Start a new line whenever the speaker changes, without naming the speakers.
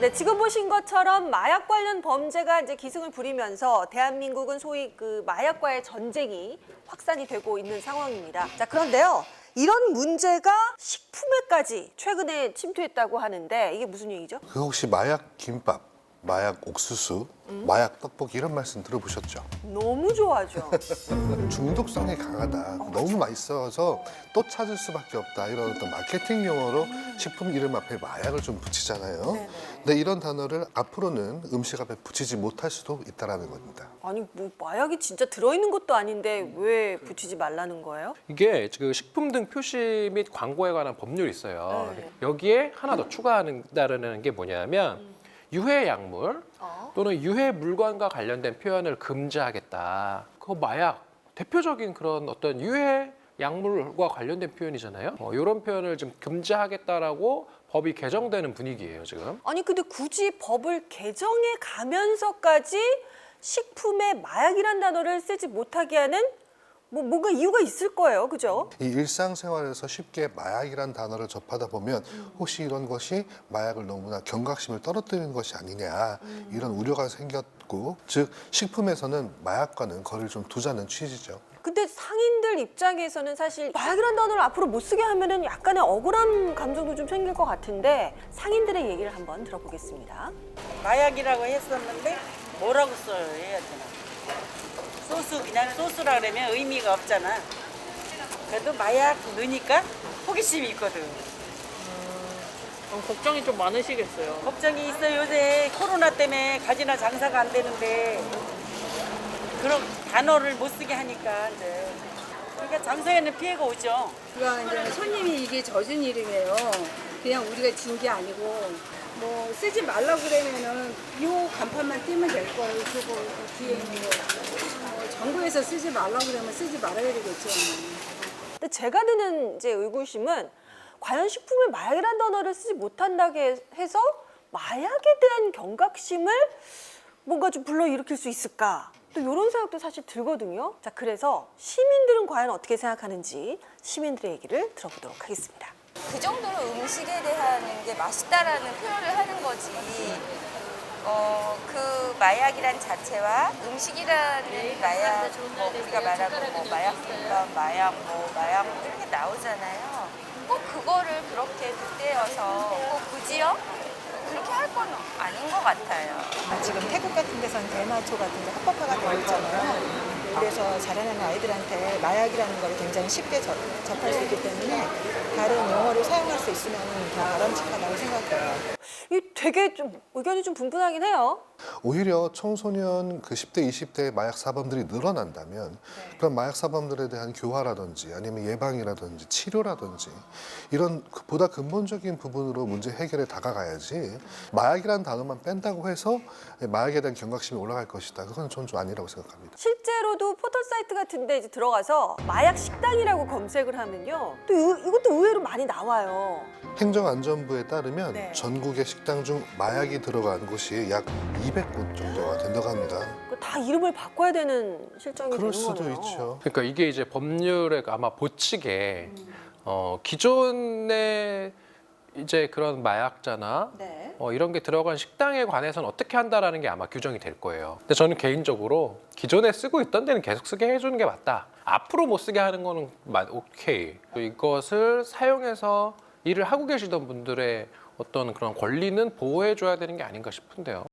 네, 지금 보신 것처럼 마약 관련 범죄가 이제 기승을 부리면서 대한민국은 소위 그 마약과의 전쟁이 확산이 되고 있는 상황입니다. 자, 그런데요. 이런 문제가 식품에까지 최근에 침투했다고 하는데 이게 무슨 얘기죠?
그 혹시 마약 김밥, 마약 옥수수, 마약 떡볶이 이런 말씀 들어보셨죠?
너무 좋아하죠.
중독성이 강하다. 너무 맛있어서 또 찾을 수밖에 없다. 이런 어떤 마케팅 용어로 식품 이름 앞에 마약을 좀 붙이잖아요.
네네.
근데 이런 단어를 앞으로는 음식 앞에 붙이지 못할 수도 있다라는 겁니다.
아니 뭐 마약이 진짜 들어있는 것도 아닌데 왜 붙이지 말라는 거예요?
이게 지금 식품 등 표시 및 광고에 관한 법률이 있어요.
네.
여기에 하나 더 추가한다는 게 뭐냐면 유해 약물 또는 유해 물건과 관련된 표현을 금지하겠다. 그거 마약 대표적인 그런 어떤 유해 약물과 관련된 표현이잖아요. 이런 표현을 좀 금지하겠다라고 법이 개정되는 분위기예요, 지금.
아니 근데 굳이 법을 개정해 가면서까지 식품에 마약이란 단어를 쓰지 못하게 하는 뭔가 이유가 있을 거예요, 그죠?
이 일상생활에서 쉽게 마약이란 단어를 접하다 보면 혹시 이런 것이 마약을 너무나 경각심을 떨어뜨리는 것이 아니냐 이런 우려가 생겼고, 즉 식품에서는 마약과는 거리를 좀 두자는 취지죠.
근데 상인들 입장에서는 사실 마약이란 단어를 앞으로 못 쓰게 하면은 약간의 억울한 감정도 좀 생길 것 같은데 상인들의 얘기를 한번 들어보겠습니다.
마약이라고 했었는데 뭐라고 써요 해야 되나? 소스 그냥 소스라 그러면 의미가 없잖아. 그래도 마약 넣으니까 호기심이 있거든.
걱정이 좀 많으시겠어요.
걱정이 있어. 요새 코로나 때문에 가지나 장사가 안 되는데 그런 단어를 못 쓰게 하니까 이제 그러니까 장사에는 피해가 오죠.
그러니까 이제 손님이 이게 젖은 이름이에요. 그냥 우리가 진 게 아니고 뭐 쓰지 말라고 그러면은 요 간판만 띄면 될 거예요. 그거 뒤에 있는 거. 정부에서 쓰지 말라고 그러면 쓰지 말아야 되겠죠.
근데 제가 드는 이제 의구심은 과연 식품에 마약이란 단어를 쓰지 못한다고 해서 마약에 대한 경각심을 뭔가 좀 불러일으킬 수 있을까? 또 이런 생각도 사실 들거든요. 자, 그래서 시민들은 과연 어떻게 생각하는지 시민들의 얘기를 들어보도록 하겠습니다.
그 정도로 음식에 대한 게 맛있다라는 표현을 하는 거지. 그 마약이란 자체와 음식이라는 마약, 뭐 우리가 말하고 뭐 마약김밥, 마약 이렇게 나오잖아요. 꼭 그거를 그렇게 빗대어서 꼭 굳이요? 그렇게 할 건 아닌 것 같아요.
지금 태국 같은 데서는 대마초 같은 게 합법화가 되어 있잖아요. 그래서 자라나는 아이들한테 마약이라는 걸 굉장히 쉽게 접할 수 있기 때문에 다른 용어를 사용할 수 있으면 더 바람직하다고 생각해요.
이 되게 좀 의견이 좀 분분하긴 해요.
오히려 청소년 그 10대, 20대 마약 사범들이 늘어난다면 그런 마약 사범들에 대한 교화라든지 아니면 예방이라든지 치료라든지 이런 보다 근본적인 부분으로 문제 해결에 다가가야지 마약이라는 단어만 뺀다고 해서 마약에 대한 경각심이 올라갈 것이다. 그건 저는 좀 아니라고 생각합니다.
실제로도 포털 사이트 같은 데 이제 들어가서 마약 식당이라고 검색을 하면요. 또 이것도 의외로 많이 나와요.
행정안전부에 따르면
네.
전국의 식당 중 마약이 들어간 곳이 약 200곳 정도가 된다고 합니다.
다 이름을 바꿔야 되는 실정이
그럴
되는
수도
거네요.
있죠.
그러니까 이게 이제 법률에 아마 보치게 기존의 이제 그런 마약자나
네.
이런 게 들어간 식당에 관해서는 어떻게 한다라는 게 아마 규정이 될 거예요. 근데 저는 개인적으로 기존에 쓰고 있던 데는 계속 쓰게 해주는 게 맞다. 앞으로 못 쓰게 하는 거는 오케이. 이것을 사용해서 일을 하고 계시던 분들의 어떤 그런 권리는 보호해줘야 되는 게 아닌가 싶은데요.